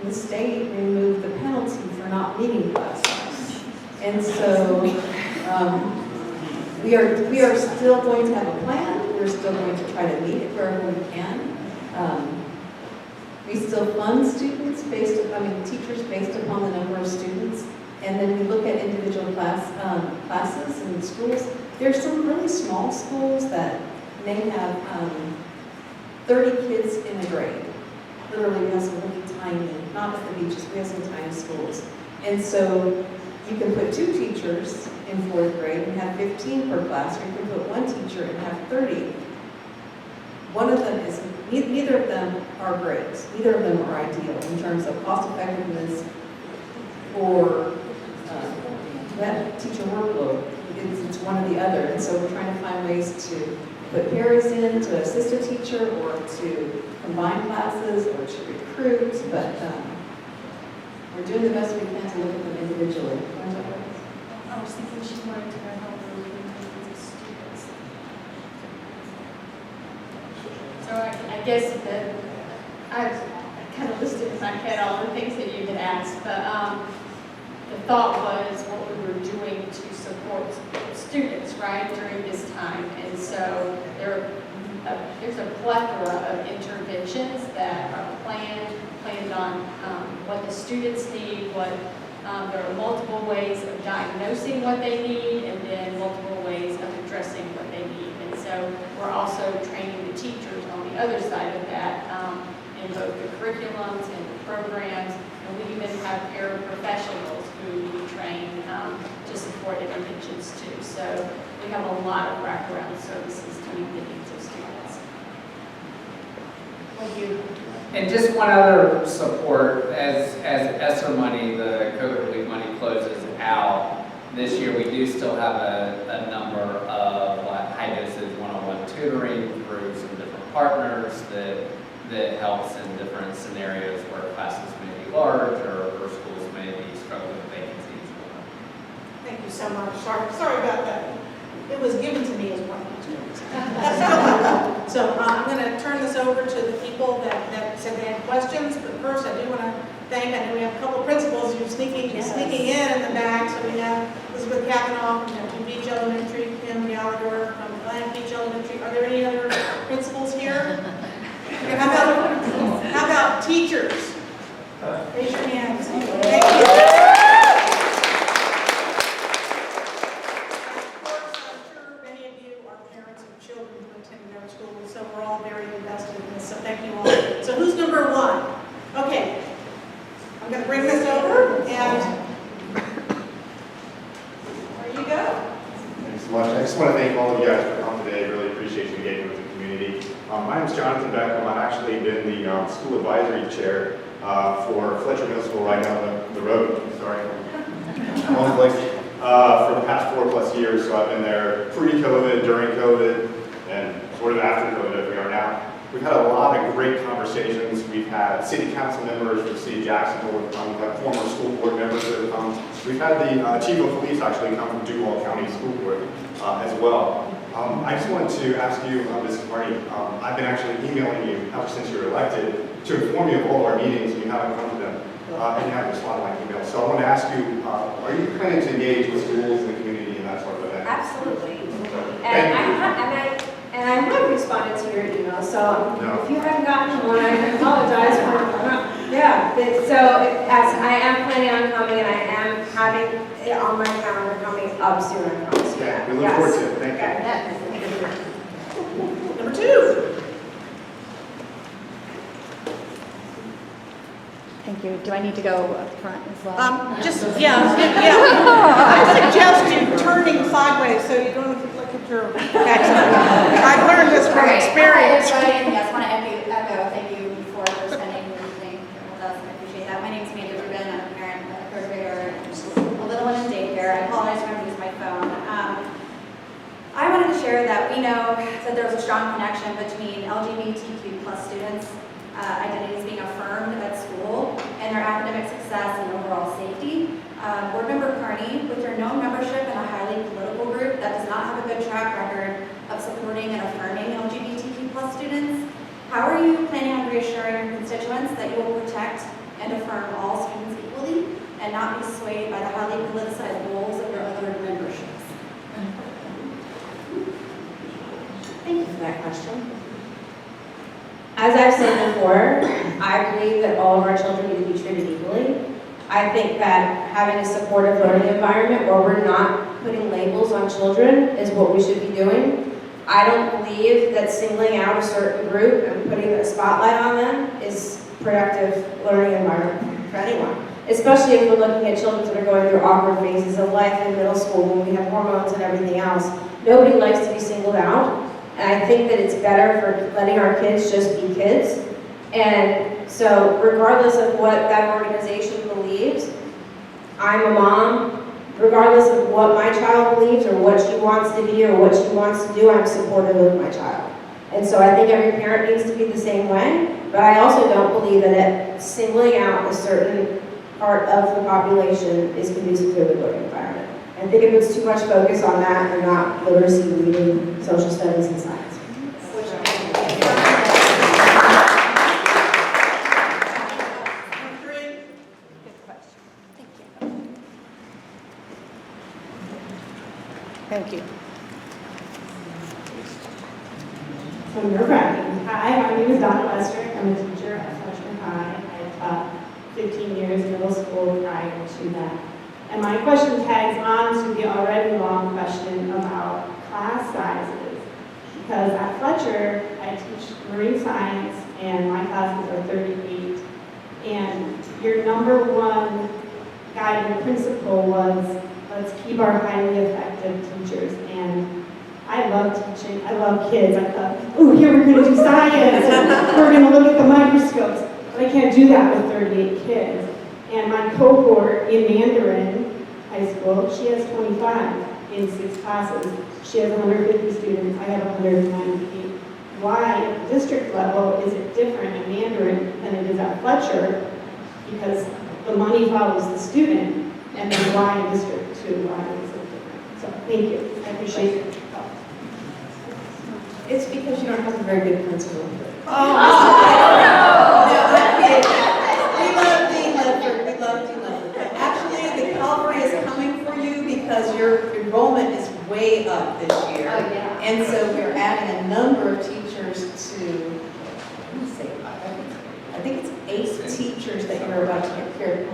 the state removed the penalty for not meeting class size. And so we are still going to have a plan. We're still going to try to meet it wherever we can. We still fund students teachers based upon the number of students. And then we look at individual classes in schools. There's some really small schools that may have 30 kids in a grade. Literally, we have some really tiny, not at the beaches, we have some tiny schools. And so you can put 2 teachers in 4th grade and have 15 per class, or you can put 1 teacher and have 30. One of them is, neither of them are great. Neither of them are ideal in terms of cost effectiveness or that teacher workload. It's one or the other. And so we're trying to find ways to put pairings in, to assist a teacher, or to combine classes, or to recruit, but we're doing the best we can to look at them individually. I was thinking she wanted to know how we're looking at the students. So I guess that I kind of listed in my head all the things that you had asked, but the thought was what we were doing to support students, right, during this time. And so there's a plethora of interventions that are planned on what the students need, there are multiple ways of diagnosing what they need, and then multiple ways of addressing what they need. And so we're also training the teachers on the other side of that in both the curriculums and the programs, and we even have paraprofessionals who we train to support interventions too. So we have a lot of wraparound services to meet the needs of students. Thank you. And just one other support, as ESSER money, the COVID relief money closes out, this year we do still have a number of high dosage one-on-one tutoring through some different partners that helps in different scenarios where classes may be large or schools may be struggling with vacancies. Thank you so much. Sorry about that. It was given to me as one of the students. So I'm going to turn this over to the people that said they had questions. But first, I do want to thank, I know we have a couple of principals who are sneaking in the back. So we have Elizabeth Kavanaugh from Beach Elementary, Kim Gallagher from Atlantic Beach Elementary. Are there any other principals here? Okay, how about teachers? Raise your hands. Thank you. So we're all very invested in this, so thank you all. So who's number 1? Okay, I'm going to bring this over, and there you go. Thanks so much. I just want to thank all of you guys for coming today. Really appreciate name's Jonathan Beckham. I've actually been the school advisory chair for Fletcher Middle School right down the road. Sorry. One place. For the past 4+ years. So I've been there pre-COVID, during COVID, and sort of after COVID as we are now. We've had a lot of great conversations. We've had city council members from the city of Jacksonville have come. We've had former school board members that have come. We've had the chief of police actually come from Duval County School Board as well. I just wanted to ask you, Ms. Carney, I've been actually emailing you ever since you were elected to inform you of all of our meetings, and you haven't come to them, and you haven't responded to my email. So I want to ask you, are you planning to engage with schools and the community and that sort of thing? Absolutely. Thank you. And I have responded to your email, so No. if you haven't gotten one, I apologize for, yeah. So as I am planning on coming, and I am having it on my calendar coming up soon, I promise you. Yeah, we look forward to it. Thank you. Number 2. Thank you. Do I need to go up front as well? I suggest you turning sideways so you don't look at your accent. I've learned this from experience. Hi, everybody. Yes, want to echo thank you for spending your evening with us. I appreciate that. My name is Amanda Rubin. I'm a parent of a third grader and a little one in daycare. I apologize for having to use my phone. I wanted to share that we know that there's a strong connection between LGBTQ+ students' identities being affirmed at school and their academic success and overall safety. Board Member Carney, with your known membership in a highly political group that does not have a good track record of supporting and affirming LGBTQ+ students, how are you planning on reassuring your constituents that you will protect and affirm all students equally and not be swayed by the highly politicized goals of your other memberships? Thank you for that question. As I've said before, I believe that all of our children need to be treated equally. I think that having a supportive learning environment where we're not putting labels on children is what we should be doing. I don't believe that singling out a certain group and putting a spotlight on them is productive learning environment for anyone. Especially if we're looking at children that are going through awkward phases of life in middle school when we have hormones and everything else. Nobody likes to be singled out. And I think that it's better for letting our kids just be kids. And so regardless of what that organization believes, I'm a mom. Regardless of what my child believes or what she wants to be or what she wants to do, I'm supportive of my child. And so I think every parent needs to be the same way. But I also don't believe that singling out a certain part of the population is conducive to a good learning environment. I think it puts too much focus on that and not literacy, reading, social studies, and science. Thank you. So nerve-wracking. Hi, my name is Donna Lester. I'm a teacher at Fletcher High. I taught 15 years middle school prior to that. And my question tags on to the already long question about class sizes. Because at Fletcher, I teach marine science, and my classes are 38. And your number one guiding principle was, let's keep our highly effective teachers. And I love teaching. I love kids. I thought, oh, here we're going to do science. And we're going to look at the microscopes. But I can't do that with 38 kids. And my cohort in Mandarin High School, she has 25 in 6 classes. She has 150 students. I have 198. Why, at the district level, is it different in Mandarin than it is at Fletcher? Because the money follows the student, and then why in District 2, why is it different? So, thank you. I appreciate it. It's because you don't have a very good principal. We love Dean Ledford. We love Dean Ledford. Actually, the Calvary is coming for you because your enrollment is way up this year. Oh, yeah. And so we're adding a number of teachers to, I think it's 8 teachers that you're about to get paired.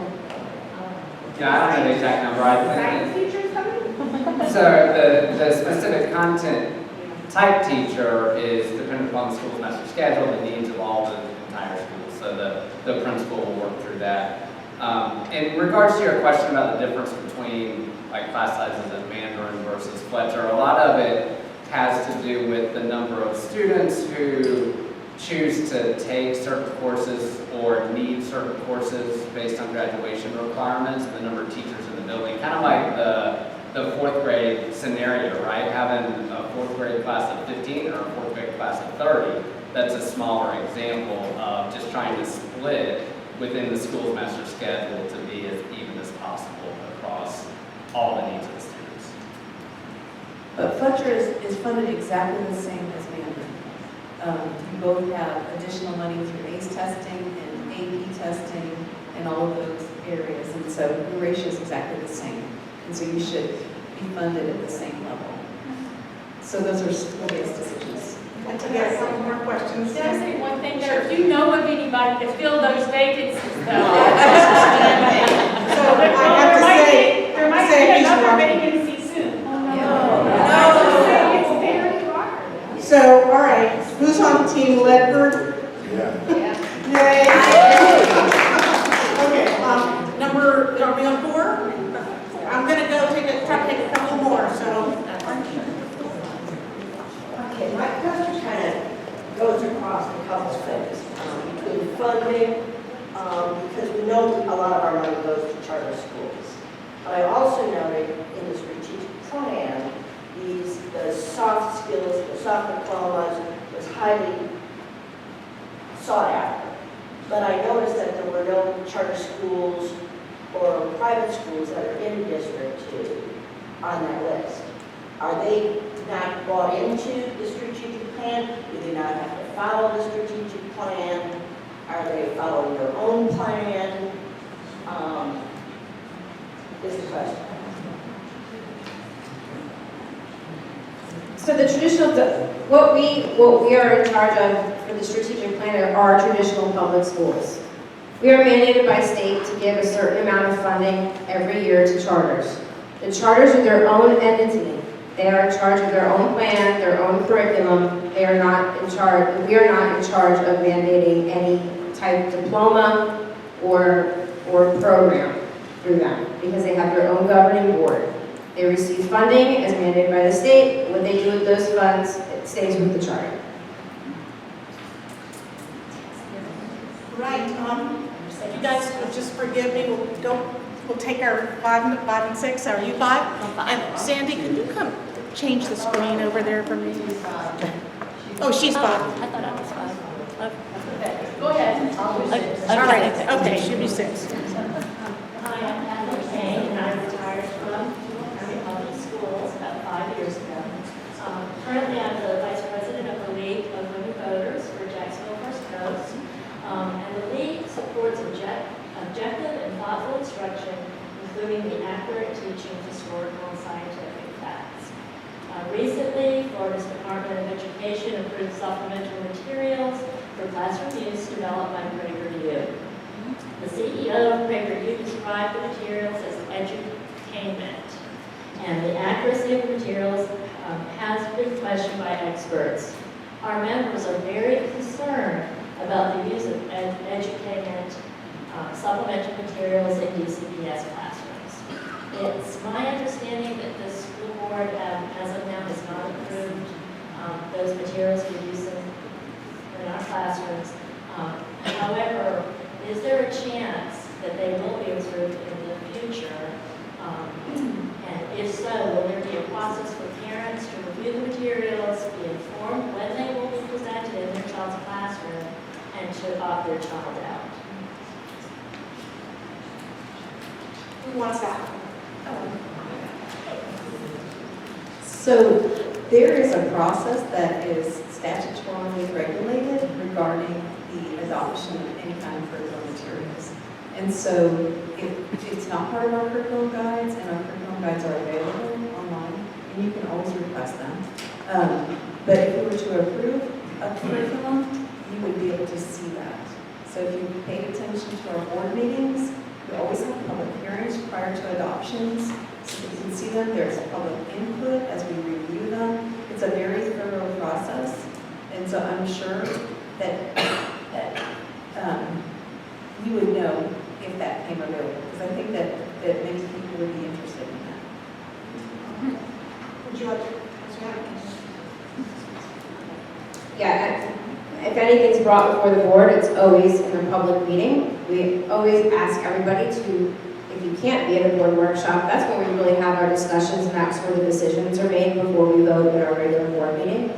Yeah, I don't know the exact number. Science teachers coming? So the specific content type teacher is dependent upon the school's master schedule, the needs of all the entire school. So the principal will work through that. In regards to your question about the difference between like class sizes at Mandarin versus Fletcher, a lot of it has to do with the number of students who choose to take certain courses or need certain courses based on graduation requirements and the number of teachers in the building. Kind of like the fourth grade scenario, right? Having a fourth grade class of 15 or a fourth grade class of 30, that's a smaller example of just trying to split within the school's master schedule to be as even as possible across all the needs of the students. But Fletcher is funded exactly the same as Mandan. You both have additional money through ACE testing and AP testing and all of those areas. And so the ratio is exactly the same. And so you should be funded at the same level. So those are school-based decisions. And to get some more questions. Can I say one thing there? If you know of anybody to fill those vacancies, though. So I have to say, There might say be he's another wrong. vacancy soon. No. It's very hard. So, all right, who's on Team Ledford? Yeah. Yay. Okay, are we on 4? I'm gonna go try to take a couple more, so. Okay, my question kind of goes across a couple of things, between funding, because we know a lot of our money goes to charter schools. But I also noted in the strategic plan, the soft skills, the soft diplomas was highly sought after. But I noticed that there were no charter schools or private schools that are in District 2 on that list. Are they not bought into the strategic plan? Do they not have to follow the strategic plan? Are they following their own plan? Is the question. So the traditional, what we are in charge of for the strategic plan are our traditional public schools. We are mandated by state to give a certain amount of funding every year to charters. The charters are their own entity. They are in charge of their own plan, their own curriculum. They are not in charge, we are not in charge of mandating any type of diploma or program through them because they have their own governing board. They receive funding as mandated by the state. What they do with those funds, it stays with the charter. Right, you guys will just forgive me, we'll take our 5 and 6, are you 5? And Sandy, can you come change the screen over there for me? Oh, she's 5. I thought I was 5. Go ahead. All right, okay, she'll be 6. Hi, I'm Kathleen Kane, and I retired from Carney Public Schools about 5 years ago. Currently, I'm the Vice President of the League of Women Voters for Jacksonville First Coast. And the League supports objective and thoughtful instruction, including the accurate teaching of historical and scientific facts. Recently, Florida's Department of Education approved supplemental materials for classroom use developed by PragerU. The CEO of PragerU described the materials as edutainment, and the accuracy of the materials has been questioned by experts. Our members are very concerned about the use of edutainment supplemental materials in DCPS classrooms. It's my understanding that the school board, as of now, has not approved those materials for use in our classrooms. However, is there a chance that they will be approved in the future? And if so, will there be a process for parents to review the materials, be informed when they will be presented in their child's classroom, and to opt their child out? Who wants that? So there is a process that is statutorily regulated regarding the adoption of any kind of curriculum materials. And so it's not part of our curriculum guides, and our curriculum guides are available online, and you can always request them. But if we were to approve a curriculum, you would be able to see that. So if you paid attention to our board meetings, we always have public hearings prior to adoptions, so you can see them. There's public input as we review them. It's a very thorough process, and so I'm sure that you would know if that came available, because I think that many people would be interested in that. Would you like to? Yeah, If anything's brought before the board, it's always in a public meeting. We always ask everybody to, if you can't be at a board workshop, that's when we really have our discussions and that's where the decisions are made before we vote at our regular board meeting.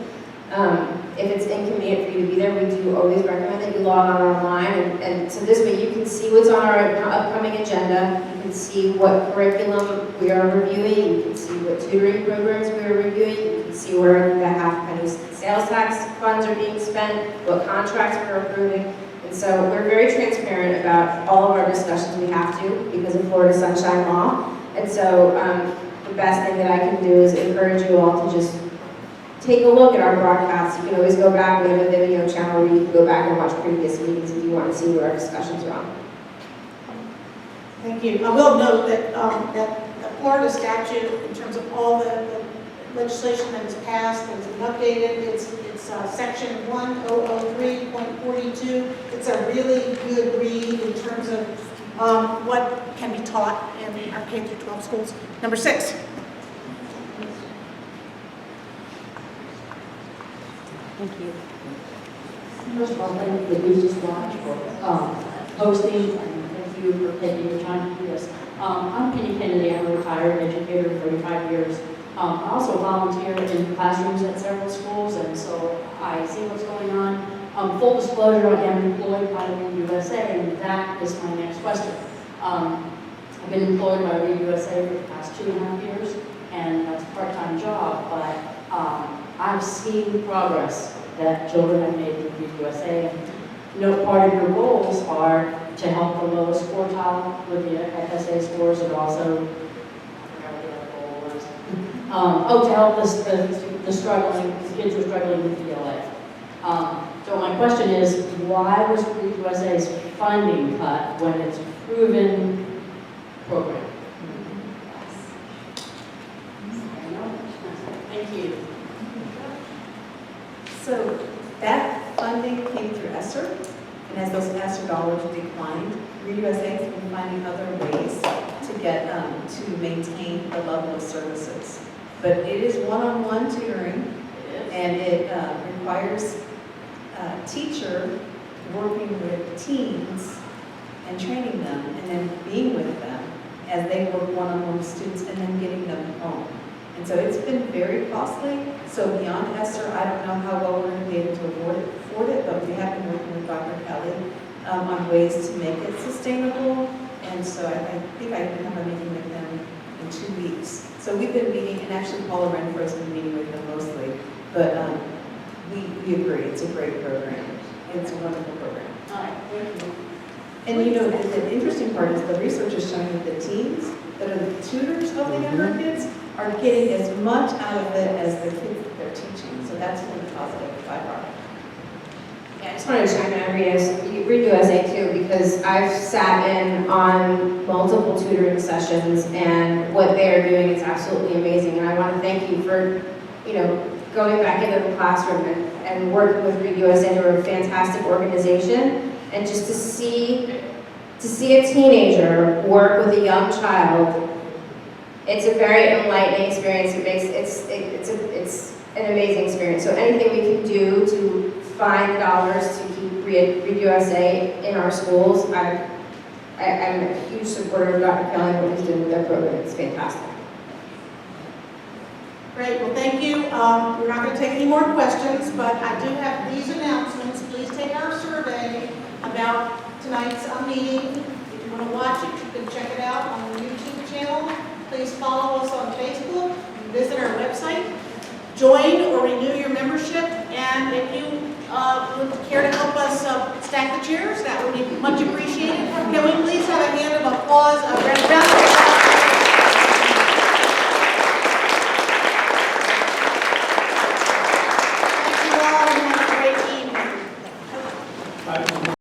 If it's inconvenient for you to be there, we do always recommend that you log on online, and so this way you can see what's on our upcoming agenda, you can see what curriculum we are reviewing, you can see what tutoring programs we are reviewing, you can see where the half-penny sales tax funds are being spent, what contracts we're approving, and so we're very transparent about all of our discussions we have to because of Florida Sunshine Law, and so the best thing that I can do is encourage you all to just take a look at our broadcasts. You can always go back, we have a video channel where you can go back and watch previous meetings if you want to see what our discussions are on. Thank you. I will note that, that the Florida statute, in terms of all the legislation that is passed, has been updated. It's section 1003.42. It's a really good read in terms of what can be taught in our K through 12 schools. Number 6. Thank you. First of all, thank you, the Business Watch, for hosting, and thank you for taking your time to do this. I'm Penny Kennedy. I'm a retired educator for 35 years. I also volunteer in classrooms at several schools, and so I see what's going on. Full disclosure, I am employed by Read USA, and that is my next question. I've been employed by Read USA for the past 2.5 years, and that's a part-time job, but I've seen progress that children have made through Read USA. Part of your goals are to help the lowest quartile with the FSA scores, and also, I forgot what the other goal was. To help the struggling, the kids who are struggling with ELA. So my question is, why was Read USA's funding cut when it's a proven program? Thank you. So that funding came through ESSER, and as those ESSER dollars declined, Read USA has been finding other ways to get to maintain the level of services. But it is one-on-one tutoring, and it requires a teacher working with teens and training them, and then being with them as they work one-on-one with students, and then getting them home. And so it's been very costly. So beyond ESSER, I don't know how well we're going to be able to afford it, but we have been working with Dr. Kelly on ways to make it sustainable. And so I think I can have a meeting with them in 2 weeks. So we've been meeting, and actually Paula Renfro has been meeting with them mostly. But we agree, it's a great program. It's a wonderful program. All right, thank you. And you know, the interesting part is the research is showing that the teens that are the tutors of the younger kids are getting as much out of it as the kids that they're teaching. So that's really positive by far. Yeah, I just wanted to check on Read USA too, because I've sat in on multiple tutoring sessions, and what they are doing is absolutely amazing. And I want to thank you for, going back into the classroom and working with Read USA. They're a fantastic organization, and just to see a teenager work with a young child, it's a very enlightening experience. It's an amazing experience. So anything we can do to find the dollars to keep Read USA in our schools, I'm a huge supporter of Dr. Kelly and what he's doing with their program. It's fantastic. Great, well, thank you. We're not going to take any more questions, but I do have these announcements. Please take our survey about tonight's meeting. If you want to watch it, you can check it out on the YouTube channel. Please follow us on Facebook, visit our website, join or renew your membership, and if you would care to help us stack the chairs, that would be much appreciated. Can we please have a